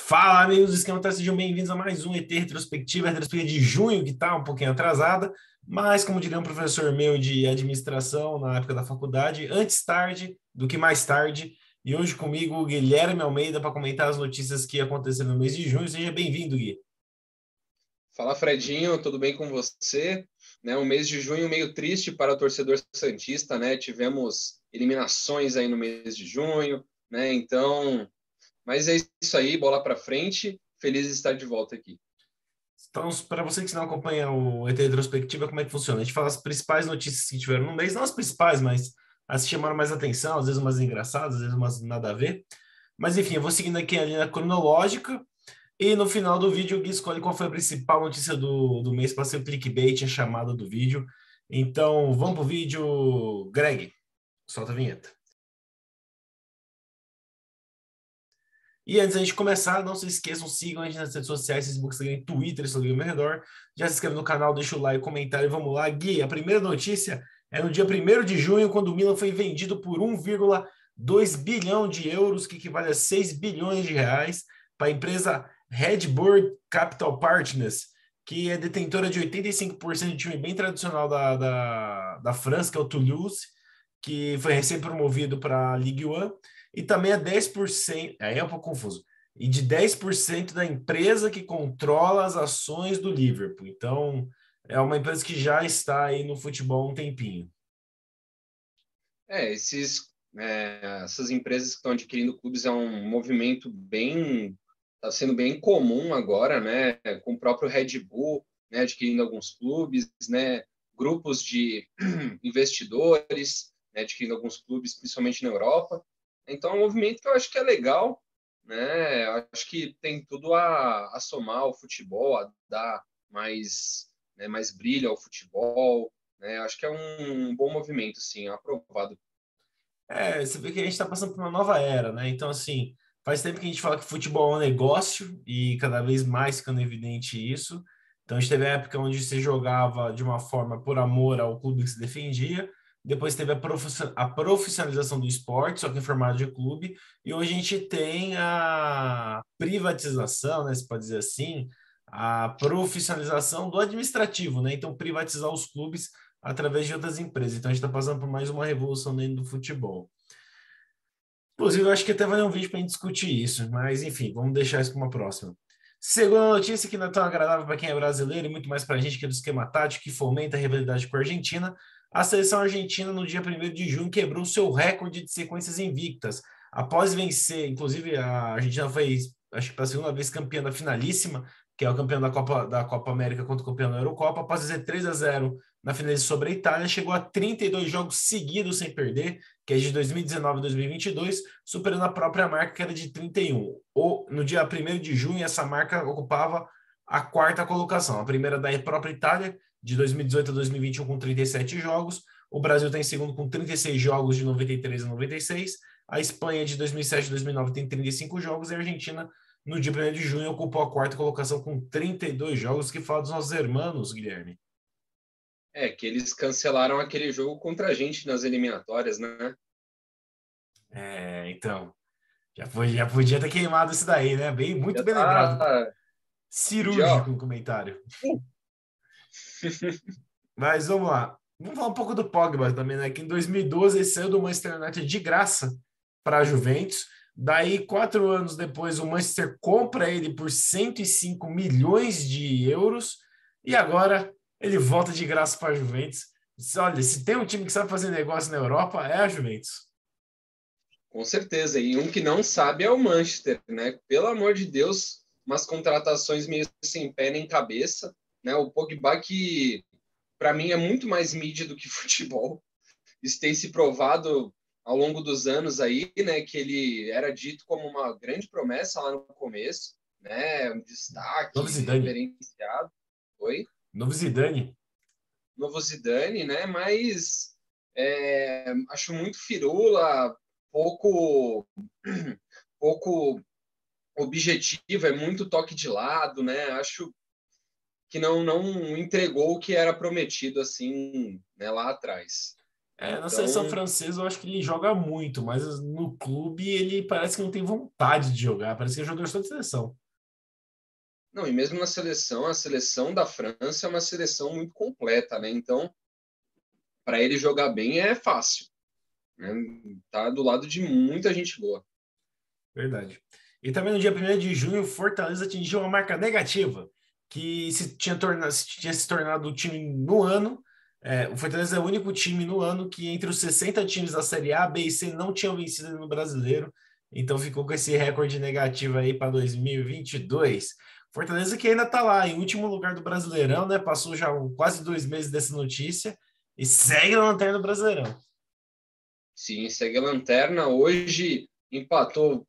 Fala, amigos do Esquema, sejam bem-vindos a mais um ET Retrospectiva, a retrospectiva de junho, que está um pouquinho atrasada, mas, como diria um professor meu de administração na época da faculdade, antes tarde do que mais tarde. E hoje comigo o Guilherme Almeida para comentar as notícias que aconteceram no mês de junho. Seja bem-vindo, Gui. Fala, Fredinho, tudo bem com você? Um mês de junho meio triste para o torcedor santista, né? Tivemos eliminações aí no mês de junho, né? Então, mas é isso aí, bola para frente. Feliz de estar de volta aqui. Então, para você que não acompanha o ET Retrospectiva, como é que funciona? A gente fala as principais notícias que tiveram no mês, não as principais, mas as que chamaram mais atenção, às vezes umas engraçadas, às vezes umas nada a ver. Mas enfim, eu vou seguindo aqui a linha cronológica. E no final do vídeo, o Gui escolhe qual foi a principal notícia do mês para ser o clickbait, a chamada do vídeo. Então, vamos pro vídeo. Greg, solta a vinheta. E antes da gente começar, não se esqueçam, sigam a gente nas redes sociais, Facebook, Instagram, Twitter, isso ali ao meu redor. Já se inscreve no canal, deixa o like, comentário e vamos lá. Gui, a primeira notícia é no dia 1º de junho, quando o Milan foi vendido por 1,2 bilhão de euros, que equivale a 6 bilhões de reais, para a empresa Red Bull Capital Partners, que é detentora de 85% de time bem tradicional da França, que é o Toulouse, que foi recém-promovido para a Ligue 1, e também é 10%, aí é um pouco confuso, e de 10% da empresa que controla as ações do Liverpool. Então, é uma empresa que já está aí no futebol há um tempinho. Essas empresas que estão adquirindo clubes é um movimento está sendo bem comum agora, né? Com o próprio Red Bull, né? Adquirindo alguns clubes, né? Grupos de investidores, né? Adquirindo alguns clubes, principalmente na Europa. Então, é um movimento que eu acho que é legal, né? Eu acho que tem tudo a somar ao futebol, a dar mais, né, mais brilho ao futebol, né? Acho que é um bom movimento, sim, aprovado. Você vê que a gente está passando por uma nova era, né? Então, assim, faz tempo que a gente fala que futebol é um negócio e cada vez mais ficando evidente isso. Então, a gente teve a época onde se jogava de uma forma por amor ao clube que se defendia. Depois teve a profissionalização do esporte, só que em formato de clube. E hoje a gente tem a privatização, né? Se pode dizer assim, a profissionalização do administrativo, né? Então, privatizar os clubes através de outras empresas. Então, a gente está passando por mais uma revolução dentro do futebol. Inclusive, eu acho que até vai ter um vídeo para a gente discutir isso, mas enfim, vamos deixar isso para uma próxima. Segunda notícia, que não é tão agradável para quem é brasileiro e muito mais para a gente, que é do esquema tático, que fomenta a rivalidade com a Argentina. A seleção argentina, no dia 1º de junho, quebrou seu recorde de sequências invictas. Após vencer, inclusive, a Argentina foi, acho que pela segunda vez, campeã da finalíssima, que é o campeão da Copa América contra o campeão da Eurocopa. Após fazer 3-0 na final sobre a Itália, chegou a 32 jogos seguidos sem perder, que é de 2019 a 2022, superando a própria marca, que era de 31. No dia 1º de junho, essa marca ocupava a quarta colocação. A primeira da própria Itália, de 2018 a 2021, com 37 jogos. O Brasil está em segundo com 36 jogos, de 93 a 96. A Espanha, de 2007 a 2009, tem 35 jogos. E a Argentina, no dia 1º de junho, ocupou a quarta colocação com 32 jogos, que fala dos nossos irmãos, Guilherme. Que eles cancelaram aquele jogo contra a gente nas eliminatórias, né? Então, já podia ter queimado isso daí, né? Muito Já bem lembrado. tá. Cirúrgico o comentário. Mas vamos lá. Vamos falar um pouco do Pogba também, né? Que em 2012 ele saiu do Manchester United de graça para a Juventus. Daí, 4 anos depois, o Manchester compra ele por 105 milhões de euros. E agora ele volta de graça para a Juventus. Olha, se tem um time que sabe fazer negócio na Europa, é a Juventus. Com certeza. E um que não sabe é o Manchester, né? Pelo amor de Deus, umas contratações meio sem pé nem cabeça, né? O Pogba que, para mim, é muito mais mídia do que futebol. Isso tem se provado ao longo dos anos aí, né? Que ele era dito como uma grande promessa lá no começo, né? Um Novo destaque Zidane. referenciado. Oi? Novo Zidane. Novo Zidane, né? Mas acho muito firula, pouco, pouco objetivo, é muito toque de lado, né? Acho que não entregou o que era prometido assim, né, lá atrás. Na seleção Então, francesa eu acho que ele joga muito, mas no clube ele parece que não tem vontade de jogar, parece que é jogador só de seleção. não, e mesmo na seleção, a seleção da França é uma seleção muito completa, né? Então, para ele jogar bem é fácil, né? Tá do lado de muita gente boa. Verdade. E também no dia 1º de junho, o Fortaleza atingiu uma marca negativa, que tinha se tornado o time no ano. O Fortaleza é o único time no ano que, entre os 60 times da Série A, B e C, não tinham vencido no Brasileiro. Então ficou com esse recorde negativo aí para 2022. Fortaleza que ainda está lá, em último lugar do Brasileirão, né? Passou já quase 2 meses dessa notícia e segue na lanterna do Brasileirão. Sim, segue a lanterna. Hoje empatou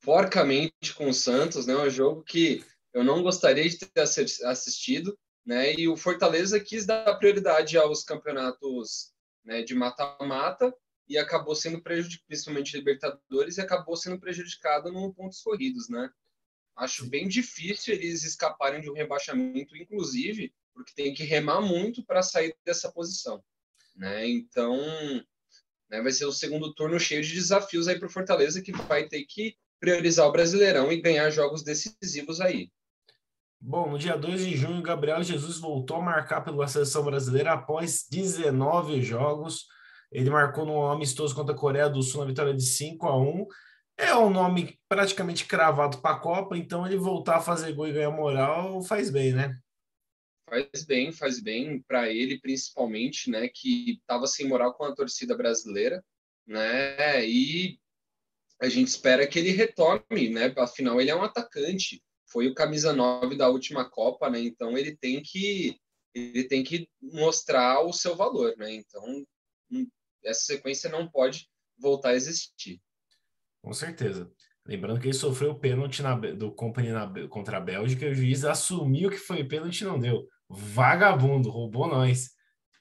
porcamente com o Santos, né? Um jogo que eu não gostaria de ter assistido, né? E o Fortaleza quis dar prioridade aos campeonatos, né, de mata-mata e acabou sendo prejudicado, principalmente Libertadores, e acabou sendo prejudicado no pontos corridos, né? Acho bem difícil eles escaparem de um rebaixamento, inclusive, porque tem que remar muito para sair dessa posição, né? Então, né, vai ser o segundo turno cheio de desafios aí para o Fortaleza, que vai ter que priorizar o Brasileirão e ganhar jogos decisivos aí. Bom, no dia 2 de junho, Gabriel Jesus voltou a marcar pela seleção brasileira após 19 jogos. Ele marcou no amistoso contra a Coreia do Sul na vitória de 5-1. É um nome praticamente cravado para a Copa, então ele voltar a fazer gol e ganhar moral faz bem, né? Faz bem para ele, principalmente, né, que estava sem moral com a torcida brasileira, né, e a gente espera que ele retome, né, afinal ele é um atacante, foi o camisa 9 da última Copa, né, então ele tem que mostrar o seu valor, né, então essa sequência não pode voltar a existir. Com certeza. Lembrando que ele sofreu o pênalti do Company contra a Bélgica e o juiz assumiu que foi pênalti e não deu. Vagabundo, roubou nós.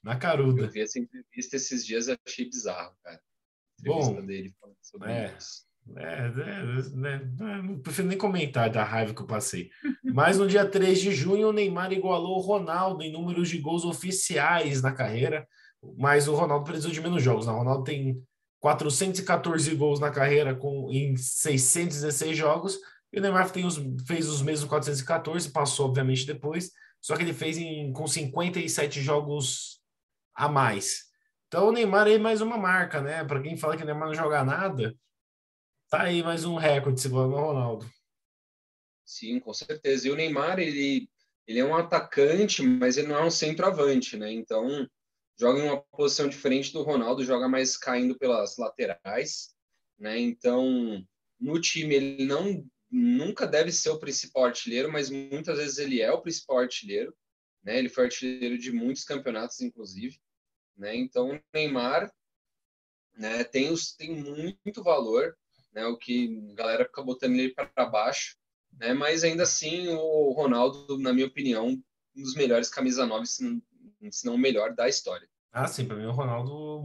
Na Eu caruda. vi essa entrevista esses dias, achei bizarro, cara. A entrevista Bom, dele falando sobre é, isso. não prefiro nem comentar da raiva que eu passei. Mas no dia 3 de junho, o Neymar igualou o Ronaldo em números de gols oficiais na carreira, mas o Ronaldo precisou de menos jogos, né? O Ronaldo tem 414 gols na carreira em 616 jogos, e o Neymar fez os mesmos 414, passou obviamente depois, só que ele fez com 57 jogos a mais. Então o Neymar é mais uma marca, né? Para quem fala que o Neymar não joga nada, tá aí mais um recorde segundo o Ronaldo. Sim, com certeza. E o Neymar, ele é um atacante, mas ele não é um centroavante, né? Então, joga em uma posição diferente do Ronaldo, joga mais caindo pelas laterais, né? Então, no time, ele não nunca deve ser o principal artilheiro, mas muitas vezes ele é o principal artilheiro, né? Ele foi artilheiro de muitos campeonatos, inclusive, né? Então, o Neymar, né, tem muito valor, né, o que a galera fica botando ele para baixo, né, mas ainda assim o Ronaldo, na minha opinião, um dos melhores camisa 9, se não o melhor da história. Ah, sim, para mim o Ronaldo,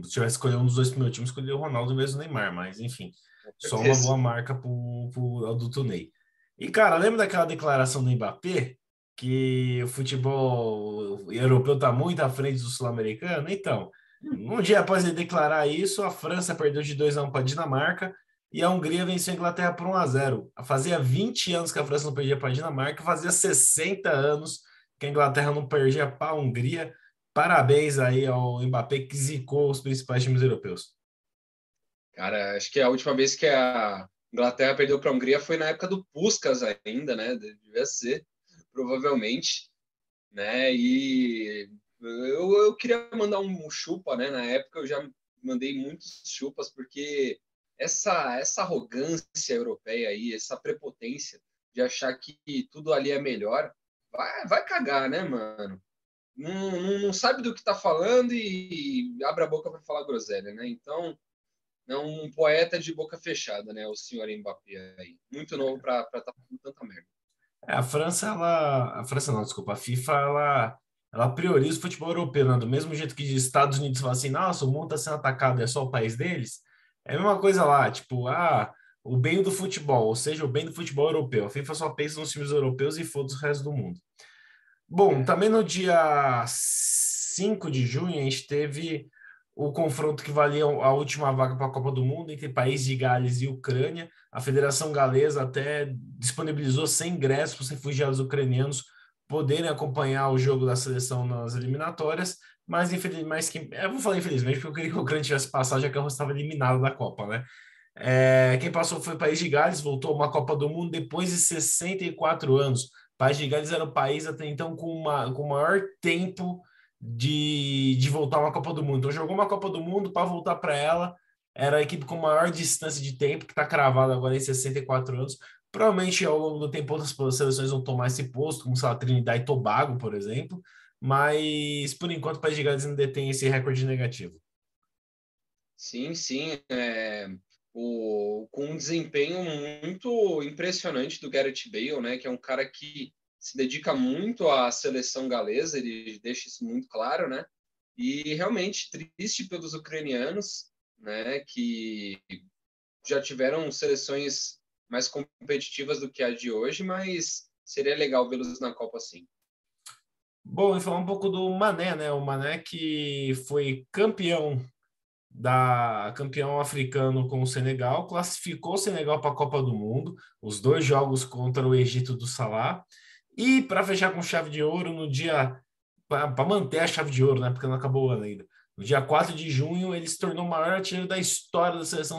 se tivesse escolhido um dos dois pro meu time, escolheria o Ronaldo mesmo o Neymar, mas enfim, Com só uma certeza. boa marca pro adulto Ney. E cara, lembra daquela declaração do Mbappé que o futebol europeu está muito à frente do sul-americano? Então, um dia após ele declarar isso, a França perdeu de 2-1 para a Dinamarca e a Hungria venceu a Inglaterra por 1-0. Fazia 20 anos que a França não perdia para a Dinamarca, fazia 60 anos que a Inglaterra não perdia para a Hungria. Parabéns aí ao Mbappé que zicou os principais times europeus. Cara, acho que a última vez que a Inglaterra perdeu para a Hungria foi na época do Puskás ainda, né? Devia ser, provavelmente, né? E eu queria mandar um chupa, né? Na época eu já mandei muitos chupas, porque essa arrogância europeia aí, essa prepotência de achar que tudo ali é melhor, vai cagar, né, mano? Não sabe do que tá falando e abre a boca para falar groselha, né? Então, é um poeta de boca fechada, né? O senhor Mbappé aí. Muito novo para estar falando tanta merda. A França não, desculpa, a FIFA, ela prioriza o futebol europeu, né? Do mesmo jeito que os Estados Unidos falam assim, nossa, o mundo está sendo atacado, é só o país deles. É a mesma coisa lá, tipo, o bem do futebol, ou seja, o bem do futebol europeu. A FIFA só pensa nos times europeus e foda o resto do mundo. Bom, É. também no dia 5 de junho, a gente teve o confronto que valia a última vaga para a Copa do Mundo entre País de Gales e Ucrânia. A Federação Galesa até disponibilizou 100 ingressos para os refugiados ucranianos poderem acompanhar o jogo da seleção nas eliminatórias, mas infelizmente, eu vou falar infelizmente, porque eu queria que a Ucrânia tivesse passado, já que a Rússia estava eliminada da Copa, né? Quem passou foi o País de Gales, voltou a uma Copa do Mundo depois de 64 anos. O País de Gales era o país até então com o maior tempo de voltar a uma Copa do Mundo. Então jogou uma Copa do Mundo para voltar para ela. Era a equipe com maior distância de tempo, que está cravada agora em 64 anos. Provavelmente ao longo do tempo outras seleções vão tomar esse posto, como sei lá, Trinidad e Tobago, por exemplo. Mas por enquanto o País de Gales ainda detém esse recorde negativo. Sim, sim. Com um desempenho muito impressionante do Gareth Bale, né? Que é um cara que se dedica muito à seleção galesa, ele deixa isso muito claro, né? E realmente triste pelos ucranianos, né? Que já tiveram seleções mais competitivas do que a de hoje, mas seria legal vê-los na Copa sim. Bom, e falar um pouco do Mané, né? O Mané que foi campeão africano com o Senegal, classificou o Senegal para a Copa do Mundo, os 2 jogos contra o Egito do Salah, e para fechar com chave de ouro no dia para manter a chave de ouro, né? Porque não acabou o ano ainda. No dia 4 de junho, ele se tornou o maior artilheiro da história da seleção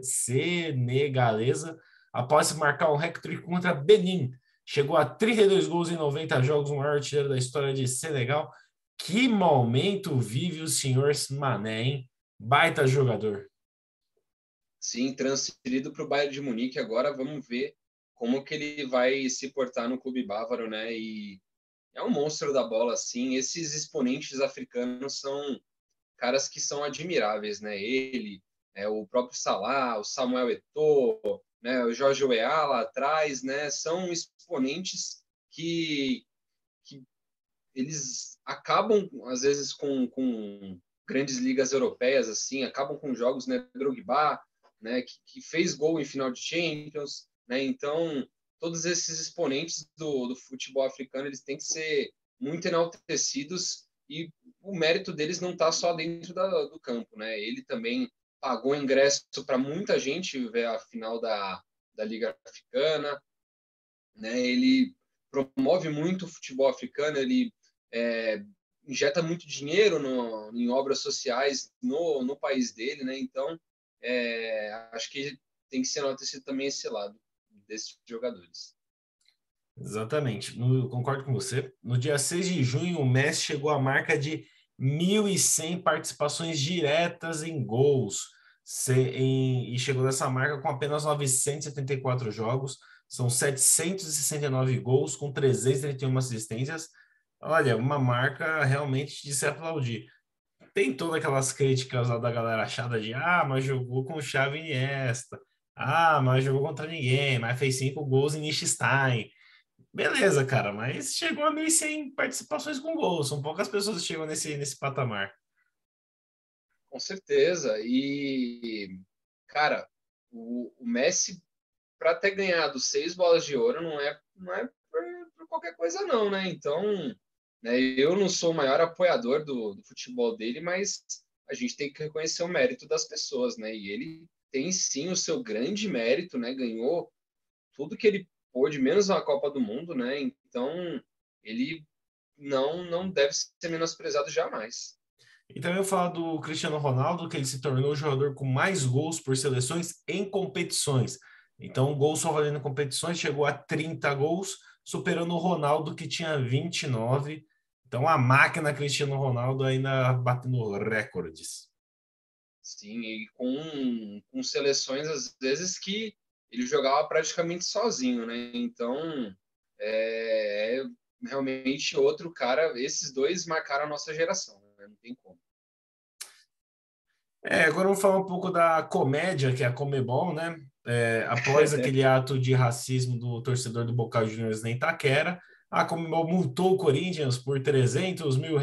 senegalesa, após marcar um hat-trick contra Benin. Chegou a 32 gols em 90 jogos, o maior artilheiro da história de Senegal. Que momento vive o senhor Mané, hein? Baita jogador. Sim, transferido para o Bayern de Munique agora, vamos ver como que ele vai se portar no clube bávaro, né? E é um monstro da bola, assim. Esses exponentes africanos são caras que são admiráveis, né? Ele, o próprio Salah, o Samuel Eto'o, né? O Jorge Weah lá atrás, né? São exponentes que eles acabam, às vezes, com grandes ligas europeias, assim, acabam com jogos, né? Drogba, né? Que fez gol em final de Champions, né? Então, todos esses exponentes do futebol africano, eles têm que ser muito enaltecidos e o mérito deles não está só dentro do campo, né? Ele também pagou ingresso para muita gente ver a final da Liga Africana, né? Ele promove muito o futebol africano, ele injeta muito dinheiro em obras sociais no país dele, né? Então, acho que tem que ser enaltecido também esse lado desses jogadores. Exatamente. Concordo com você. No dia 6 de junho, o Messi chegou à marca de 1.100 participações diretas em gols. E chegou nessa marca com apenas 974 jogos. São 769 gols com 331 assistências. Olha, uma marca realmente de se aplaudir. Tem todas aquelas críticas lá da galera achada de mas jogou com o Xavi e Iniesta. Mas jogou contra ninguém, mas fez 5 gols em Liechtenstein. Beleza, cara, mas chegou a 1.100 participações com gols. São poucas pessoas que chegam nesse patamar. Com certeza. E, cara, o Messi, para ter ganhado 6 bolas de ouro, não é por qualquer coisa, não, né? Então, né, eu não sou o maior apoiador do futebol dele, mas a gente tem que reconhecer o mérito das pessoas, né? E ele tem sim o seu grande mérito, né? Ganhou tudo que ele pôde, menos uma Copa do Mundo, né? Então, ele não deve ser menosprezado jamais. E também eu falo do Cristiano Ronaldo, que ele se tornou o jogador com mais gols por seleções em competições. Então, o gol só valendo competições chegou a 30 gols, superando o Ronaldo, que tinha 29. Então, a máquina Cristiano Ronaldo ainda batendo recordes. Sim, e com seleções, às vezes, que ele jogava praticamente sozinho, né? Então, é realmente outro cara. Esses dois marcaram a nossa geração, né? Não tem como. Agora vamos falar um pouco da comédia, que é a Comebol, né? Após aquele ato de racismo do torcedor do Boca Juniors em Itaquera, a Comebol multou o Corinthians por R$ 300 mil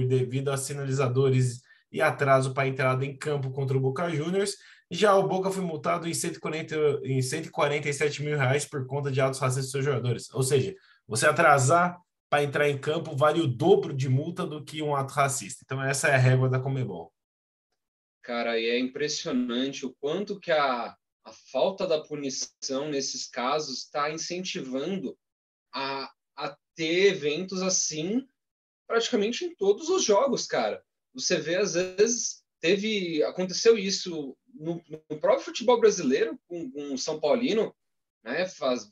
devido a sinalizadores e atraso para a entrada em campo contra o Boca Juniors. Já o Boca foi multado em 147 mil reais por conta de atos racistas dos seus jogadores. Ou seja, você atrasar para entrar em campo vale o dobro de multa do que um ato racista. Então, essa é a régua da Conmebol. Cara, e é impressionante o quanto que a falta da punição nesses casos está incentivando a ter eventos assim praticamente em todos os jogos, cara. Você vê, às vezes, aconteceu isso no próprio futebol brasileiro, com o São Paulino, né,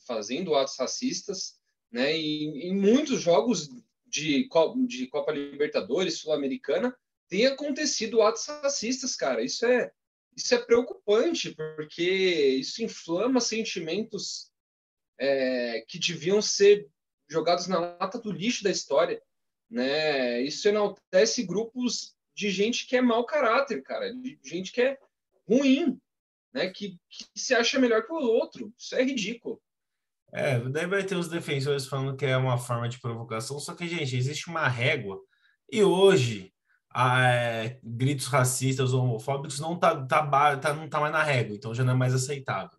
fazendo atos racistas, né, e em muitos jogos de Copa Libertadores, Sul-Americana, tem acontecido atos racistas, cara. Isso é preocupante, porque isso inflama sentimentos que deviam ser jogados na lata do lixo da história, né? Isso enaltece grupos de gente que é mau caráter, cara, de gente que é ruim, né? Que se acha melhor que o outro. Isso é ridículo. Daí vai ter os defensores falando que é uma forma de provocação, só que, gente, existe uma régua, e hoje gritos racistas ou homofóbicos não tá mais na régua, então já não é mais aceitável.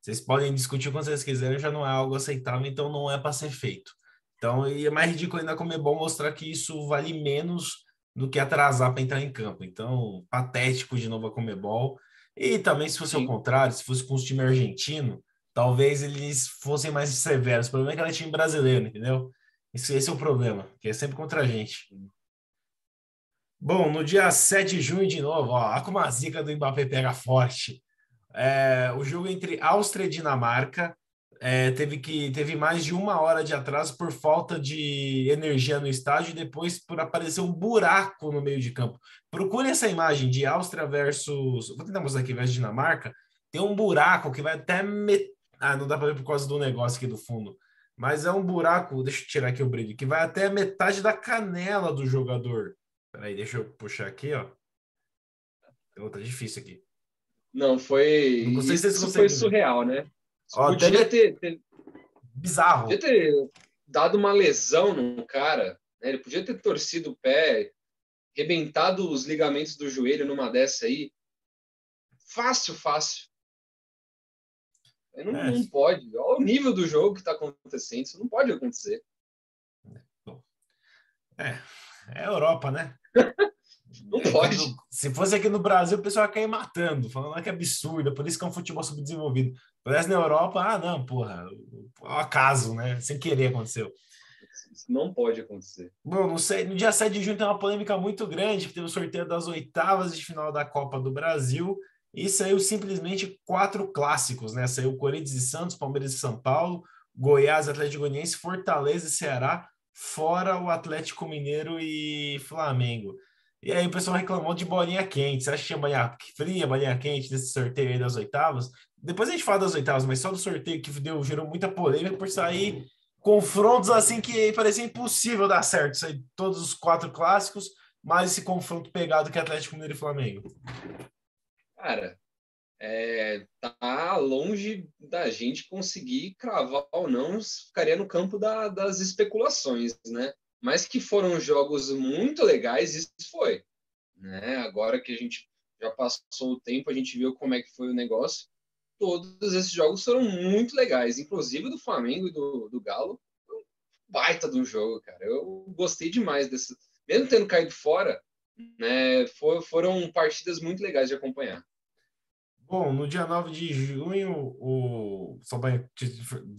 Vocês podem discutir quando vocês quiserem, já não é algo aceitável, então não é para ser feito. Então, e é mais ridículo ainda como é bom mostrar que isso vale menos do que atrasar para entrar em campo. Então, patético de novo a Comebol. E também, se fosse ao Sim. contrário, se fosse com os time argentino, talvez eles fossem mais severos. O problema é que ela é time brasileiro, entendeu? Esse é o problema, que é sempre contra a gente. Bom, no dia 7 de junho, de novo, ó como a zica do Mbappé pega forte. O jogo entre Áustria e Dinamarca teve mais de 1 hora de atraso por falta de energia no estádio e depois por aparecer um buraco no meio de campo. Procure essa imagem de Áustria versus. Vou tentar mostrar aqui versus Dinamarca. Tem um buraco que vai até. Não dá para ver por causa do negócio aqui do fundo. Mas é um buraco, deixa eu tirar aqui o brilho, que vai até a metade da canela do jogador. Peraí, deixa eu puxar aqui, ó. Tá difícil aqui. Não, Não sei se vocês isso foi conseguem ver. surreal, né? Ó, Podia bizarro. ter dado uma lesão no cara, né? Ele podia ter torcido o pé, rebentado os ligamentos do joelho numa dessa aí. Fácil, fácil. Não, É, não pode. Olha o nível do jogo que está acontecendo. Isso não pode acontecer. é, é Europa, né? Não pode. Se fosse aqui no Brasil, o pessoal ia cair matando, falando que é absurdo, por isso que é um futebol subdesenvolvido. Parece na Europa, não, porra, acaso, né? Sem querer aconteceu. Isso não pode acontecer. Bom, não sei, no dia 7 de junho tem uma polêmica muito grande, que teve o sorteio das oitavas de final da Copa do Brasil, e saiu simplesmente 4 clássicos, né? Saiu Corinthians e Santos, Palmeiras e São Paulo, Goiás, Atlético Goianiense, Fortaleza e Ceará, fora o Atlético Mineiro e Flamengo. E aí o pessoal reclamou de bolinha quente. Você acha que tinha bolinha fria, bolinha quente nesse sorteio aí das oitavas? Depois a gente fala das oitavas, mas só do sorteio que gerou muita polêmica por sair confrontos assim que parecia impossível dar certo. Sair todos os 4 clássicos, mais esse confronto pegado que é Atlético Mineiro e Flamengo. Cara, tá longe da gente conseguir cravar ou não, ficaria no campo das especulações, né? Mas que foram jogos muito legais, isso foi, né? Agora que a gente já passou o tempo, a gente viu como é que foi o negócio. Todos esses jogos foram muito legais, inclusive o do Flamengo e do Galo. Baita de um jogo, cara. Eu gostei demais desse. Mesmo tendo caído fora, né? Foram partidas muito legais de acompanhar. Bom, no dia 9 de junho, só para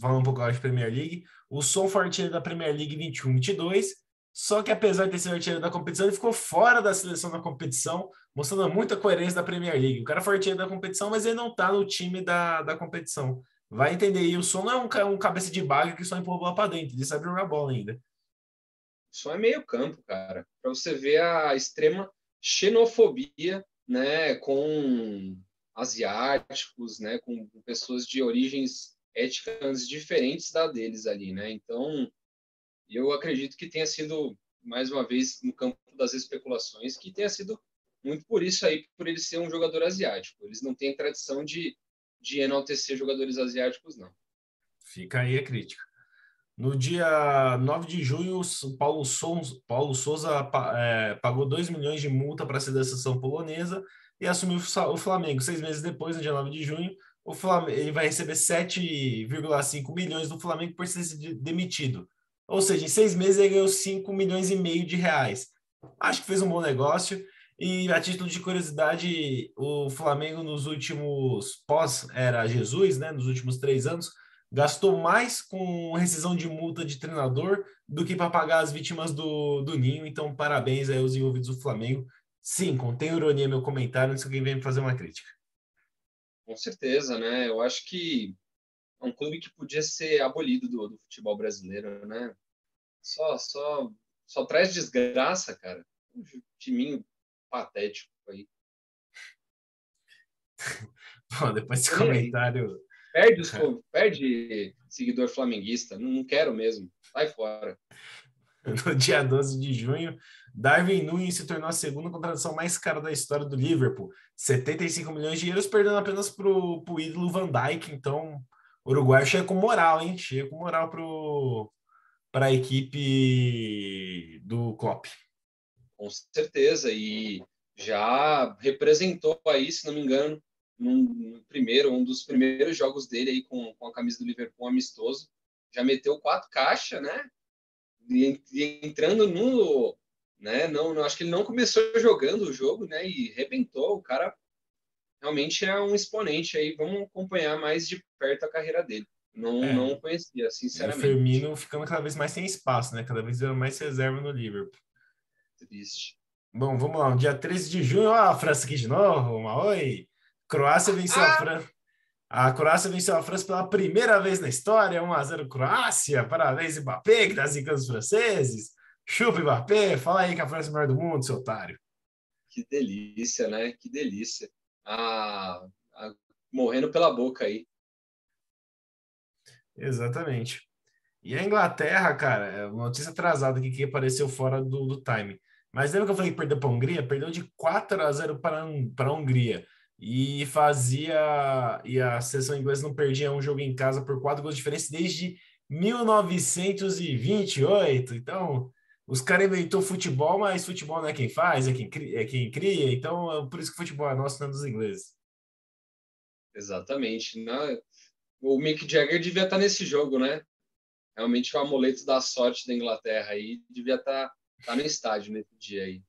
falar um pouco de Premier League, o Son foi artilheiro da Premier League 21-22, só que apesar de ter sido artilheiro da competição, ele ficou fora da seleção da competição, mostrando muita coerência da Premier League. O cara foi artilheiro da competição, mas ele não tá no time da competição. Vai entender, e o Son não é um cabeça de baga que só empurra a bola para dentro, ele sabe jogar bola ainda. Só é meio campo, cara. Para você ver a extrema xenofobia, né, com asiáticos, né, com pessoas de origens étnicas diferentes da deles ali, né? Então, eu acredito que tenha sido, mais uma vez, no campo das especulações, que tenha sido muito por isso aí, por ele ser um jogador asiático. Eles não têm tradição de enaltecer jogadores asiáticos, não. Fica aí a crítica. No dia 9 de junho, Paulo Souza pagou 2 milhões de multa para a seleção polonesa e assumiu o Flamengo. 6 meses depois, no dia 9 de junho, ele vai receber 7,5 milhões do Flamengo por ser demitido. Ou seja, em 6 meses ele ganhou 5 milhões e meio de reais. Acho que fez um bom negócio. E a título de curiosidade, o Flamengo nos últimos pós-era Jesus, né, nos últimos 3 anos, gastou mais com rescisão de multa de treinador do que para pagar as vítimas do Ninho. Então, parabéns aí aos envolvidos do Flamengo. Sim, contém ironia meu comentário, antes que alguém venha me fazer uma crítica. Com certeza, né? Eu acho que é um clube que podia ser abolido do futebol brasileiro, né? Só, só, só traz desgraça, cara. Um timinho patético aí. Bom, depois desse Tô nem aí. comentário. Perde seguidor flamenguista. Não quero mesmo. Sai fora. No dia 12 de junho, Darwin Núñez se tornou a segunda contratação mais cara da história do Liverpool. 75 milhões de euros, perdendo apenas para o ídolo Van Dijk. Então, o Uruguai chega com moral, hein? Chega com moral para a equipe do Klopp. Com certeza. E já representou aí, se não me engano, um dos primeiros jogos dele aí com a camisa do Liverpool amistoso. Já meteu 4 caixas, né? E entrando no, né? Não, acho que ele não começou jogando o jogo, né? E rebentou. O cara realmente é um exponente aí. Vamos acompanhar mais de perto a carreira dele. Não É, conhecia, e o sinceramente. Firmino ficando cada vez mais sem espaço, né? Cada vez dando mais reserva no Liverpool. Triste. Bom, vamos lá. No dia 13 de junho, ó, a França aqui de novo. Oi! Croácia venceu a França. A Croácia venceu a França pela primeira vez na história, 1-0 Croácia. Parabéns, Mbappé, que tá zicando os franceses. Chupa, Mbappé. Fala aí que a França é a melhor do mundo, seu otário. Que delícia, né? Que delícia. Ah, morrendo pela boca aí. Exatamente. E a Inglaterra, cara, é uma notícia atrasada aqui que apareceu fora do time. Mas lembra que eu falei que perdeu para a Hungria? Perdeu de 4-0 para a Hungria. E fazia. E a seleção inglesa não perdia um jogo em casa por 4 gols de diferença desde 1928. Então, os caras inventou futebol, mas futebol não é quem faz, é quem cria. Então, por isso que o futebol é nosso, não é dos ingleses. Exatamente. Né? O Mick Jagger devia estar nesse jogo, né? Realmente o amuleto da sorte da Inglaterra aí devia estar no estádio nesse dia aí.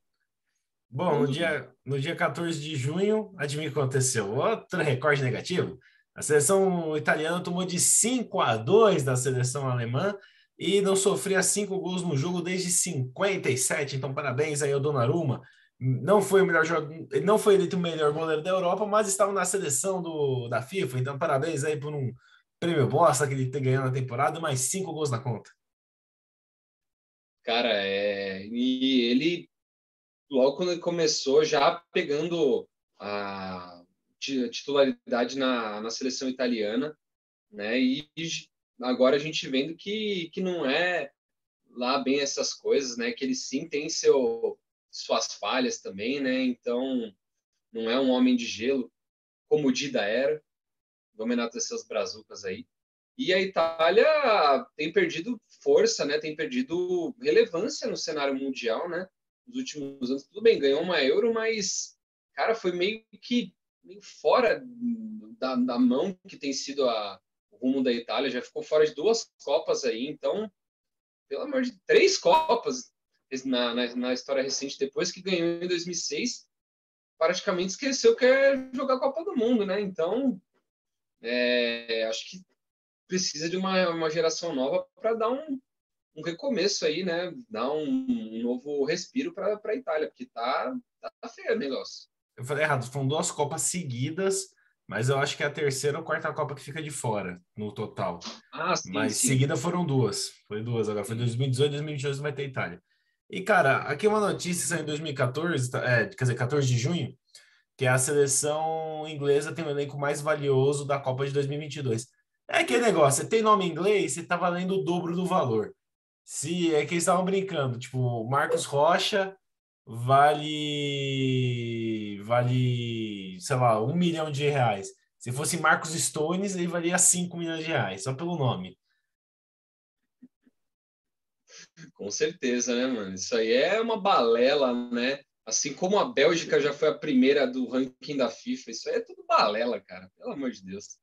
Bom, Não no duvido. dia 14 de junho, adivinha o que aconteceu? Outro recorde negativo. A seleção italiana tomou de 5-2 da seleção alemã e não sofria 5 gols no jogo desde 57. Então, parabéns aí ao Donnarumma. Não foi o melhor jogo, ele não foi eleito o melhor goleiro da Europa, mas estava na seleção da FIFA. Então, parabéns aí por um prêmio bosta que ele tem ganhado na temporada, mais 5 gols na conta. Cara, e ele, logo quando ele começou, já pegando a titularidade na seleção italiana, né? E agora a gente vendo que não é lá bem essas coisas, né? Que ele sim tem suas falhas também, né? Então, não é um homem de gelo, como o Dida era. Vamos enaltecer as brazucas aí. E a Itália tem perdido força, né? Tem perdido relevância no cenário mundial, né? Nos últimos anos, tudo bem, ganhou uma Euro, mas, cara, foi meio fora da mão que tem sido o rumo da Itália. Já ficou fora de 2 Copas aí, então, pelo amor de 3 Copas na história recente, depois que ganhou em 2006, praticamente esqueceu que é jogar a Copa do Mundo, né? Então, acho que precisa de uma geração nova para dar um recomeço aí, né? Dar um novo respiro para a Itália, porque tá feio o negócio. Eu falei errado, foram 2 Copas seguidas, mas eu acho que é a terceira ou quarta Copa que fica de fora no total. Ah, sim, Mas sim. seguida foram duas. Foi duas agora. Foi Sim. 2018 e 2022 vai ter Itália. E, cara, aqui uma notícia saiu em 2014, quer dizer, 14 de junho, que a seleção inglesa tem o elenco mais valioso da Copa de 2022. É aquele negócio, você tem nome em inglês, você tá valendo o dobro do valor. Se é que eles estavam brincando, tipo, Marcos Rocha vale, sei lá, 1 milhão de reais. Se fosse Marcos Stones, ele valia 5 milhões de reais, só pelo nome. Com certeza, né, mano? Isso aí é uma balela, né? Assim como a Bélgica já foi a primeira do ranking da FIFA, isso aí é tudo balela, cara. Pelo amor de Deus.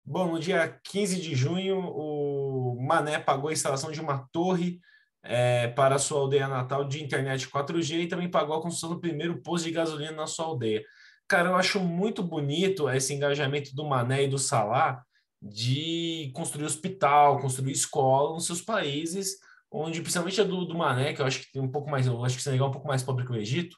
Bom, no dia 15 de junho, o Mané pagou a instalação de uma torre para a sua aldeia natal de internet 4G e também pagou a construção do primeiro posto de gasolina na sua aldeia. Cara, eu acho muito bonito esse engajamento do Mané e do Salah de construir hospital, construir escola nos seus países, onde principalmente a do Mané, que eu acho que tem um pouco mais, eu acho que o Senegal é um pouco mais pobre que o Egito,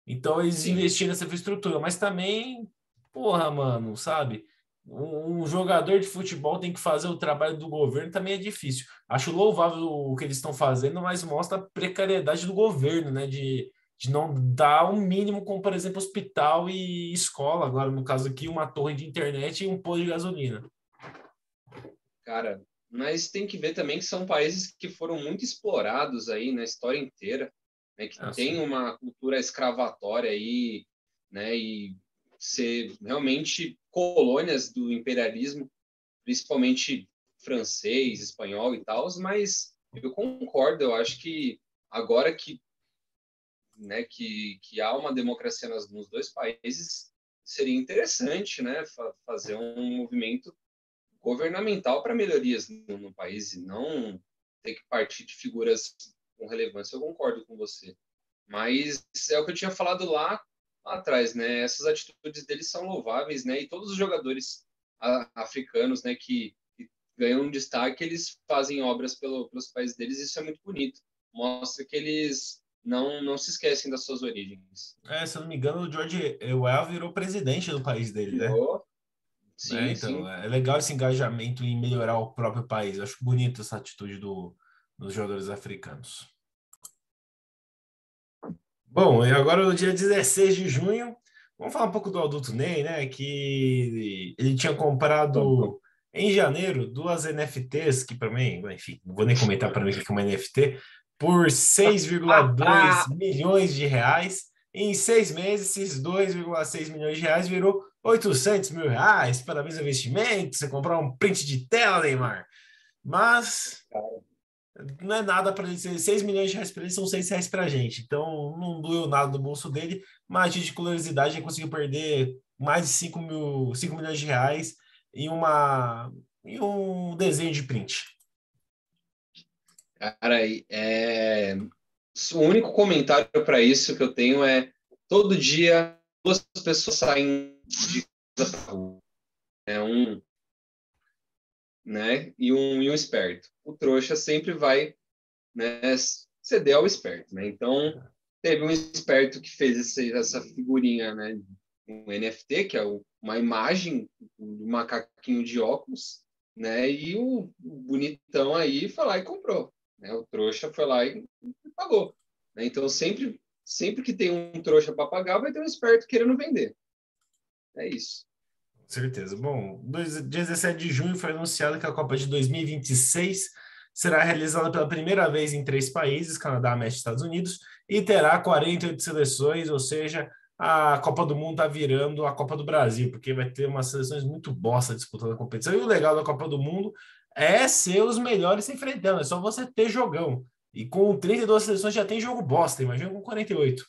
então eles Sim. investiram nessa infraestrutura, mas também, porra, mano, sabe? Um jogador de futebol tem que fazer o trabalho do governo, também é difícil. Acho louvável o que eles estão fazendo, mas mostra a precariedade do governo, né? De não dar o mínimo, como, por exemplo, hospital e escola. Agora, no caso aqui, uma torre de internet e um posto de gasolina. Cara, mas tem que ver também que são países que foram muito explorados aí na história inteira, né, que tem Assim. uma cultura escravatória aí, né, e ser realmente colônias do imperialismo, principalmente francês, espanhol e tal, mas eu concordo, eu acho que agora que, né, que há uma democracia nos dois países, seria interessante, né, fazer um movimento governamental para melhorias no país e não ter que partir de figuras com relevância. Eu concordo com você. Mas é o que eu tinha falado lá atrás, né? Essas atitudes deles são louváveis, né? E todos os jogadores africanos, né, que ganham destaque, eles fazem obras pelos países deles, e isso é muito bonito. Mostra que eles não se esquecem das suas origens. Se eu não me engano, o George Weah virou presidente do país dele, né? Virou? Né? Sim, Então, sim. é legal esse engajamento em melhorar o próprio país. Eu acho bonito essa atitude dos jogadores africanos. Bom, e agora no dia 16 de junho, vamos falar um pouco do Adulto Ney, né? Que ele tinha comprado em janeiro duas NFTs, que para mim, enfim, não vou nem comentar para mim o que é uma NFT, por 6,2 milhões de reais. Em 6 meses, esses 2,6 milhões de reais virou 800 mil reais. Parabéns ao investimento. Você comprou um print de tela, Neymar. Mas não é nada para ele ser 6 milhões de reais para ele, são 6 reais para a gente. Então não doeu nada do bolso dele, mas de curiosidade ele conseguiu perder mais de 5 milhões de reais em um desenho de print. Cara, o único comentário para isso que eu tenho é: todo dia duas pessoas saem de casa pra rua, né? E um esperto. O trouxa sempre vai, né, ceder ao esperto, né? Então, teve um esperto que fez essa figurinha, né? Um NFT, que é uma imagem do macaquinho de óculos, né? E o bonitão aí foi lá e comprou, né? O trouxa foi lá e pagou, né? Então, sempre que tem um trouxa para pagar, vai ter um esperto querendo vender. É isso. Com certeza. Bom, dia 17 de junho foi anunciado que a Copa de 2026 será realizada pela primeira vez em 3 países, Canadá, México e Estados Unidos, e terá 48 seleções, ou seja, a Copa do Mundo está virando a Copa do Brasil, porque vai ter umas seleções muito bosta disputando a competição. E o legal da Copa do Mundo é ser os melhores se enfrentando, é só você ter jogão. E com 32 seleções já tem jogo bosta, imagina com 48.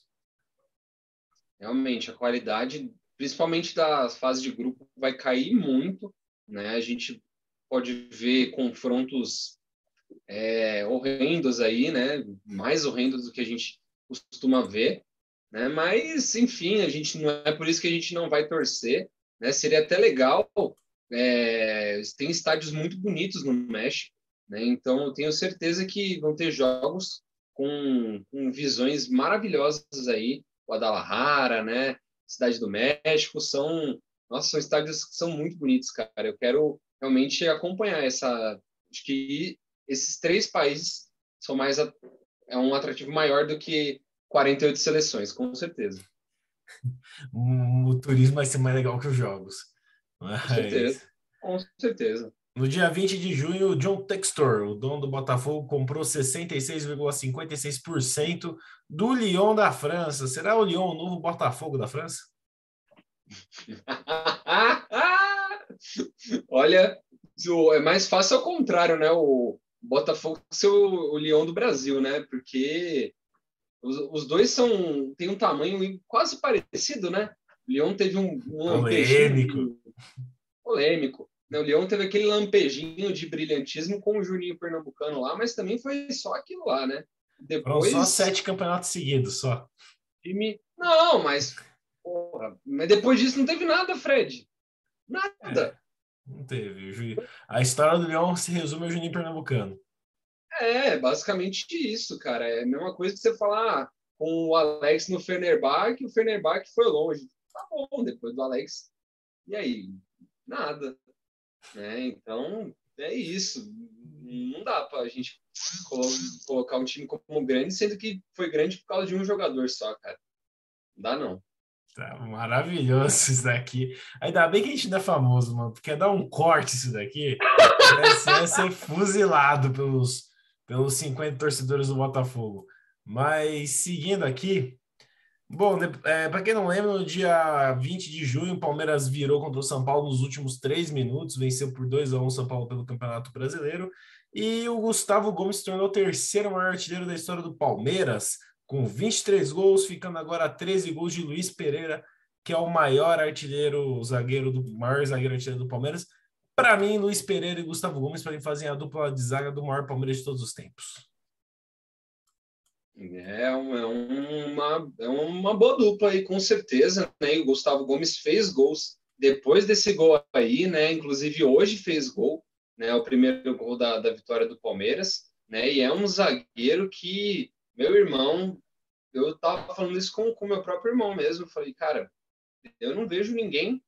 Realmente, a qualidade, principalmente das fases de grupo, vai cair muito, né? A gente pode ver confrontos horrendos aí, né? Mais horrendos do que a gente costuma ver, né? Mas, enfim, a gente não é por isso que a gente não vai torcer, né? Seria até legal. Tem estádios muito bonitos no México, né? Então, eu tenho certeza que vão ter jogos com visões maravilhosas aí. Guadalajara, né? Cidade do México, são estádios que são muito bonitos, cara. Eu quero realmente acompanhar acho que esses 3 países são é um atrativo maior do que 48 seleções, com certeza. O turismo vai ser mais legal que os jogos. Com certeza. Mas Com certeza. no dia 20 de junho, o John Textor, o dono do Botafogo, comprou 66,56% do Lyon da França. Será o Lyon o novo Botafogo da França? Olha, é mais fácil ao contrário, né? O Botafogo ser o Leão do Brasil, né? Porque os dois têm um tamanho quase parecido, né? O Leão teve um peixinho Polêmico. polêmico. O Leão teve aquele lampejinho de brilhantismo com o Juninho Pernambucano lá, mas também foi só aquilo lá, né? Foram só Depois, 7 campeonatos seguidos, só. time. Não, mas. Porra, mas depois disso não teve nada, Fred. É, Nada. não teve. A história do Leão se resume ao Juninho Pernambucano. É, basicamente isso, cara. É a mesma coisa que você falar com o Alex no Fenerbahçe, o Fenerbahçe foi longe. Tá bom, depois do Alex. E aí? Nada. Né? Então, é isso. Não dá para a gente colocar um time como grande, sendo que foi grande por causa de um jogador só, cara. Não dá, não. Tá maravilhoso isso daqui. Ainda bem que a gente não é famoso, mano, porque dar um corte isso daqui, ia ser fuzilado pelos 50 torcedores do Botafogo. Mas seguindo aqui, bom, para quem não lembra, no dia 20 de junho, o Palmeiras virou contra o São Paulo nos últimos 3 minutos, venceu por 2-1 o São Paulo pelo Campeonato Brasileiro, e o Gustavo Gomes se tornou o terceiro maior artilheiro da história do Palmeiras, com 23 gols, ficando agora a 13 gols de Luiz Pereira, que é o maior artilheiro, maior zagueiro artilheiro do Palmeiras. Para mim, Luiz Pereira e Gustavo Gomes, para mim, fazem a dupla de zaga do maior Palmeiras de todos os tempos. É uma boa dupla aí, com certeza. Né? E o Gustavo Gomes fez gols depois desse gol aí, né? Inclusive hoje fez gol, né? O primeiro gol da vitória do Palmeiras, né? E é um zagueiro que, meu irmão, eu tava falando isso com meu próprio irmão mesmo. Eu falei, cara, eu não vejo ninguém